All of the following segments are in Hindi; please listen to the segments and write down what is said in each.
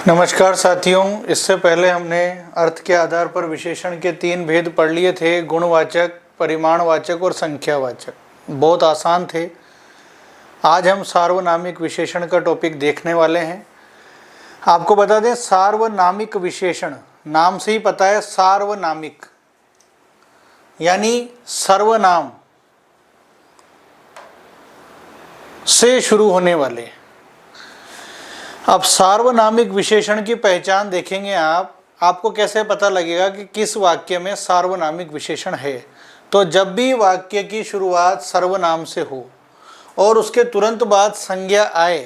नमस्कार साथियों, इससे पहले हमने अर्थ के आधार पर विशेषण के 3 भेद पढ़ लिए थे। गुणवाचक, परिमाणवाचक और संख्यावाचक। बहुत आसान थे। आज हम सार्वनामिक विशेषण का टॉपिक देखने वाले हैं। आपको बता दें, सार्वनामिक विशेषण नाम से ही पता है। सार्वनामिक यानी सर्वनाम से शुरू होने वाले। अब सार्वनामिक विशेषण की पहचान देखेंगे आपको कैसे पता लगेगा कि किस वाक्य में सार्वनामिक विशेषण है। तो जब भी वाक्य की शुरुआत सर्वनाम से हो और उसके तुरंत बाद संज्ञा आए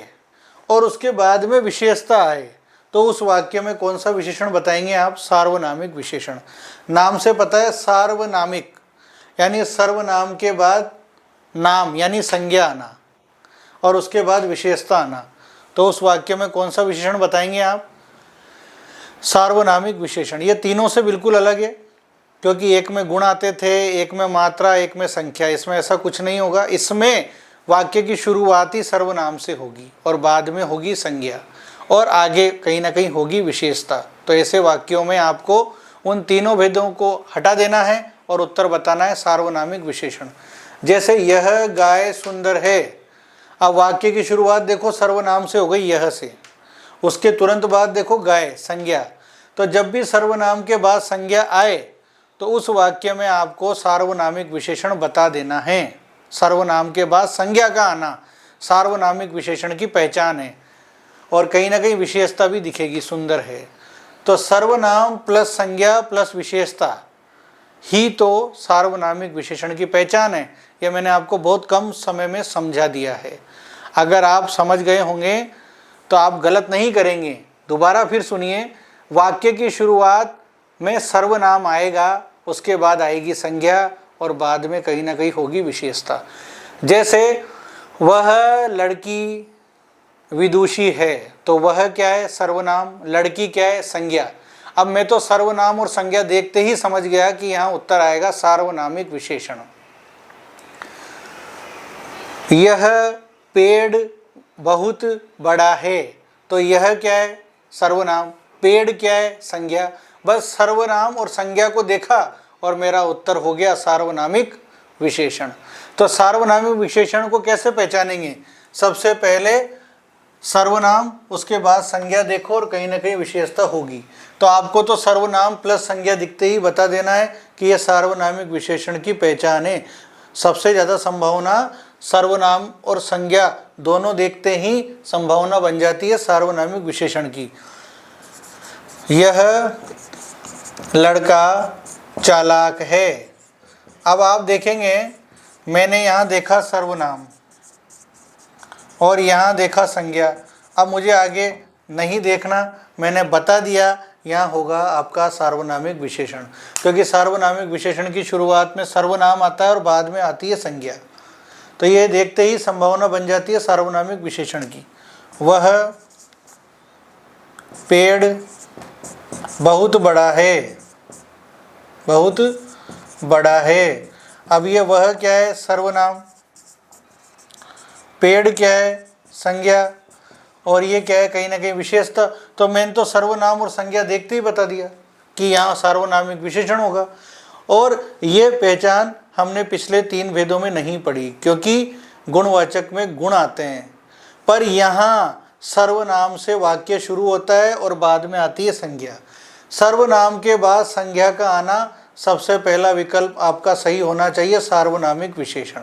और उसके बाद में विशेषता आए, तो उस वाक्य में कौन सा विशेषण बताएंगे आप? सार्वनामिक विशेषण। नाम से पता है सार्वनामिक यानी सर्वनाम के बाद नाम यानी संज्ञा आना और उसके बाद विशेषता आना। तो उस वाक्य में कौन सा विशेषण बताएंगे आप? सार्वनामिक विशेषण। ये तीनों से बिल्कुल अलग है, क्योंकि एक में गुण आते थे, एक में मात्रा, एक में संख्या। इसमें ऐसा कुछ नहीं होगा। इसमें वाक्य की शुरुआत ही सर्वनाम से होगी और बाद में होगी संज्ञा और आगे कहीं ना कहीं होगी विशेषता। तो ऐसे वाक्यों में आपको उन तीनों भेदों को हटा देना है और उत्तर बताना है सार्वनामिक विशेषण। जैसे यह गाय सुंदर है। अब वाक्य की शुरुआत देखो सर्वनाम से हो गई यह से, उसके तुरंत बाद देखो गाय संज्ञा। तो जब भी सर्वनाम के बाद संज्ञा आए तो उस वाक्य में आपको सार्वनामिक विशेषण बता देना है। सर्वनाम के बाद संज्ञा का आना सार्वनामिक विशेषण की पहचान है और कहीं ना कहीं विशेषता भी दिखेगी, सुंदर है। तो सर्वनाम प्लस संज्ञा प्लस विशेषता ही तो सार्वनामिक विशेषण की पहचान है। यह मैंने आपको बहुत कम समय में समझा दिया है। अगर आप समझ गए होंगे तो आप गलत नहीं करेंगे। दोबारा फिर सुनिए। वाक्य की शुरुआत में सर्वनाम आएगा, उसके बाद आएगी संज्ञा और बाद में कहीं ना कहीं होगी विशेषता। जैसे वह लड़की विदुषी है, तो वह क्या है? सर्वनाम। लड़की क्या है? संज्ञा। अब मैं तो सर्वनाम और संज्ञा देखते ही समझ गया कि यहाँ उत्तर आएगा सार्वनामिक विशेषण। यह पेड़ बहुत बड़ा है, तो यह क्या है? सर्वनाम। पेड़ क्या है? संज्ञा। बस सर्वनाम और संज्ञा को देखा और मेरा उत्तर हो गया सार्वनामिक विशेषण। तो सार्वनामिक विशेषण को कैसे पहचानेंगे? सबसे पहले सर्वनाम, उसके बाद संज्ञा देखो और कहीं ना कहीं विशेषता होगी। तो आपको तो सर्वनाम प्लस संज्ञा दिखते ही बता देना है कि यह सार्वनामिक विशेषण की पहचान है। सबसे ज़्यादा संभावना सर्वनाम और संज्ञा दोनों देखते ही संभावना बन जाती है सार्वनामिक विशेषण की। यह लड़का चालाक है। अब आप देखेंगे, मैंने यहाँ देखा सर्वनाम और यहाँ देखा संज्ञा। अब मुझे आगे नहीं देखना, मैंने बता दिया, यहाँ होगा आपका सार्वनामिक विशेषण। क्योंकि सार्वनामिक विशेषण की शुरुआत में सर्वनाम आता है और बाद में आती है संज्ञा। तो ये देखते ही संभावना बन जाती है सार्वनामिक विशेषण की। वह पेड़ बहुत बड़ा है। बहुत बड़ा है। अब ये वह क्या है? सर्वनाम। पेड़ क्या है? संज्ञा। और ये क्या है? कहीं ना कहीं विशेषता। तो मैंने तो सर्वनाम और संज्ञा देखते ही बता दिया कि यहाँ सार्वनामिक विशेषण होगा। और ये पहचान हमने पिछले 3 भेदों में नहीं पढ़ी, क्योंकि गुणवाचक में गुण आते हैं, पर यहाँ सर्वनाम से वाक्य शुरू होता है और बाद में आती है संज्ञा। सर्वनाम के बाद संज्ञा का आना सबसे पहला विकल्प आपका सही होना चाहिए, सार्वनामिक विशेषण।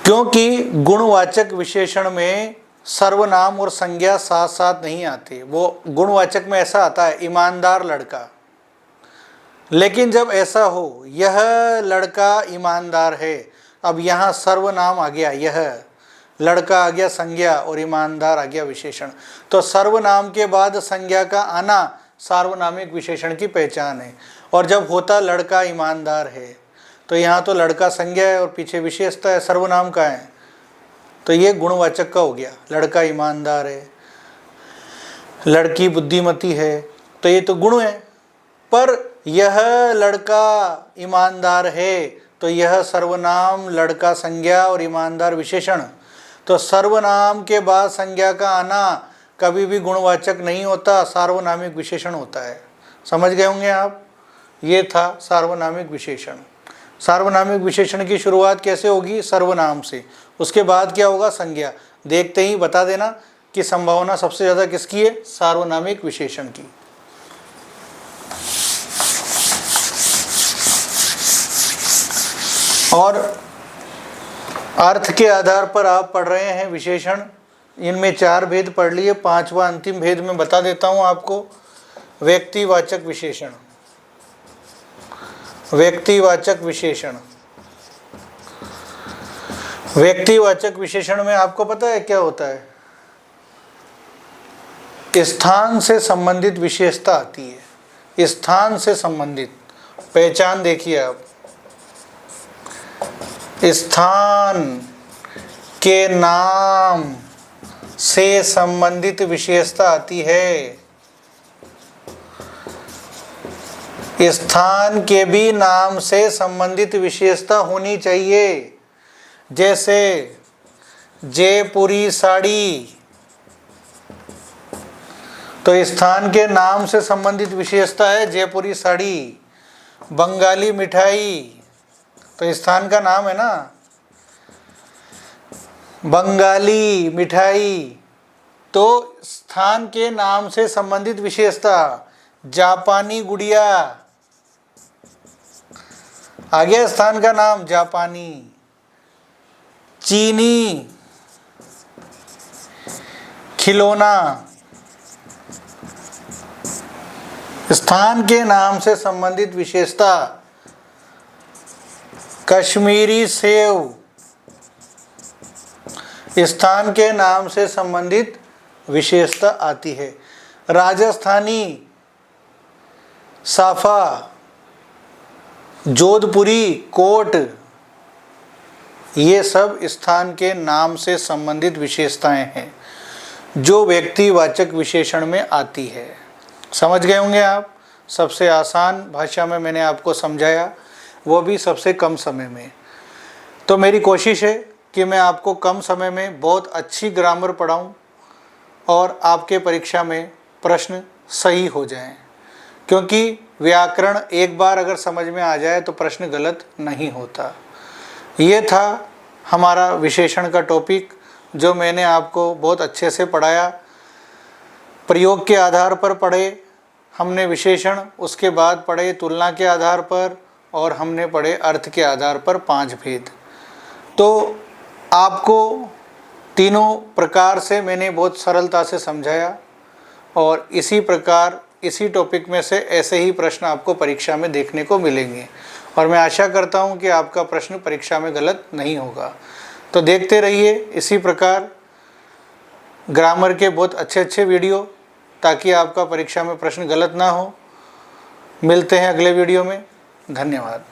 क्योंकि गुणवाचक विशेषण में सर्वनाम और संज्ञा साथ साथ नहीं आते। वो गुणवाचक में ऐसा आता है, ईमानदार लड़का। लेकिन जब ऐसा हो, यह लड़का ईमानदार है, अब यहाँ सर्वनाम आ गया, यह लड़का आ गया संज्ञा और ईमानदार आ गया विशेषण। तो सर्वनाम के बाद संज्ञा का आना सार्वनामिक विशेषण की पहचान है। और जब होता लड़का ईमानदार है, तो यहाँ तो लड़का संज्ञा है और पीछे विशेषता है, सर्वनाम का है, तो ये गुणवाचक का हो गया। लड़का ईमानदार है, लड़की बुद्धिमती है, तो ये तो गुण है। पर यह लड़का ईमानदार है, तो यह सर्वनाम, लड़का संज्ञा और ईमानदार विशेषण। तो सर्वनाम के बाद संज्ञा का आना कभी भी गुणवाचक नहीं होता, सार्वनामिक विशेषण होता है। समझ गए होंगे आप। ये था सार्वनामिक विशेषण। सार्वनामिक विशेषण की शुरुआत कैसे होगी? सर्वनाम से। उसके बाद क्या होगा? संज्ञा। देखते ही बता देना कि संभावना सबसे ज़्यादा किसकी है? सार्वनामिक विशेषण की। और अर्थ के आधार पर आप पढ़ रहे हैं विशेषण। इनमें 4 भेद पढ़ लिए, 5वां अंतिम भेद में बता देता हूं आपको। व्यक्तिवाचक विशेषण। व्यक्तिवाचक विशेषण। व्यक्तिवाचक विशेषण में आपको पता है क्या होता है? स्थान से संबंधित विशेषता आती है। स्थान से संबंधित पहचान देखिए आप। स्थान के नाम से संबंधित विशेषता आती है। स्थान के भी नाम से संबंधित विशेषता होनी चाहिए। जैसे जयपुरी साड़ी, तो स्थान के नाम से संबंधित विशेषता है जयपुरी साड़ी। बंगाली मिठाई, तो स्थान का नाम है ना, बंगाली मिठाई, तो स्थान के नाम से संबंधित विशेषता। जापानी गुड़िया, आ गया स्थान का नाम जापानी। चीनी खिलौना, स्थान के नाम से संबंधित विशेषता। कश्मीरी सेव, स्थान के नाम से संबंधित विशेषता आती है। राजस्थानी साफा, जोधपुरी कोट, ये सब स्थान के नाम से संबंधित विशेषताएं हैं जो व्यक्तिवाचक विशेषण में आती है। समझ गए होंगे आप। सबसे आसान भाषा में मैंने आपको समझाया, वो भी सबसे कम समय में। तो मेरी कोशिश है कि मैं आपको कम समय में बहुत अच्छी ग्रामर पढ़ाऊं और आपके परीक्षा में प्रश्न सही हो जाएं, क्योंकि व्याकरण एक बार अगर समझ में आ जाए तो प्रश्न गलत नहीं होता। ये था हमारा विशेषण का टॉपिक, जो मैंने आपको बहुत अच्छे से पढ़ाया। प्रयोग के आधार पर पढ़े हमने विशेषण, उसके बाद पढ़े तुलना के आधार पर, और हमने पढ़े अर्थ के आधार पर 5 भेद। तो आपको तीनों प्रकार से मैंने बहुत सरलता से समझाया, और इसी प्रकार इसी टॉपिक में से ऐसे ही प्रश्न आपको परीक्षा में देखने को मिलेंगे, और मैं आशा करता हूं कि आपका प्रश्न परीक्षा में गलत नहीं होगा। तो देखते रहिए इसी प्रकार ग्रामर के बहुत अच्छे वीडियो, ताकि आपका परीक्षा में प्रश्न गलत ना हो। मिलते हैं अगले वीडियो में। धन्यवाद।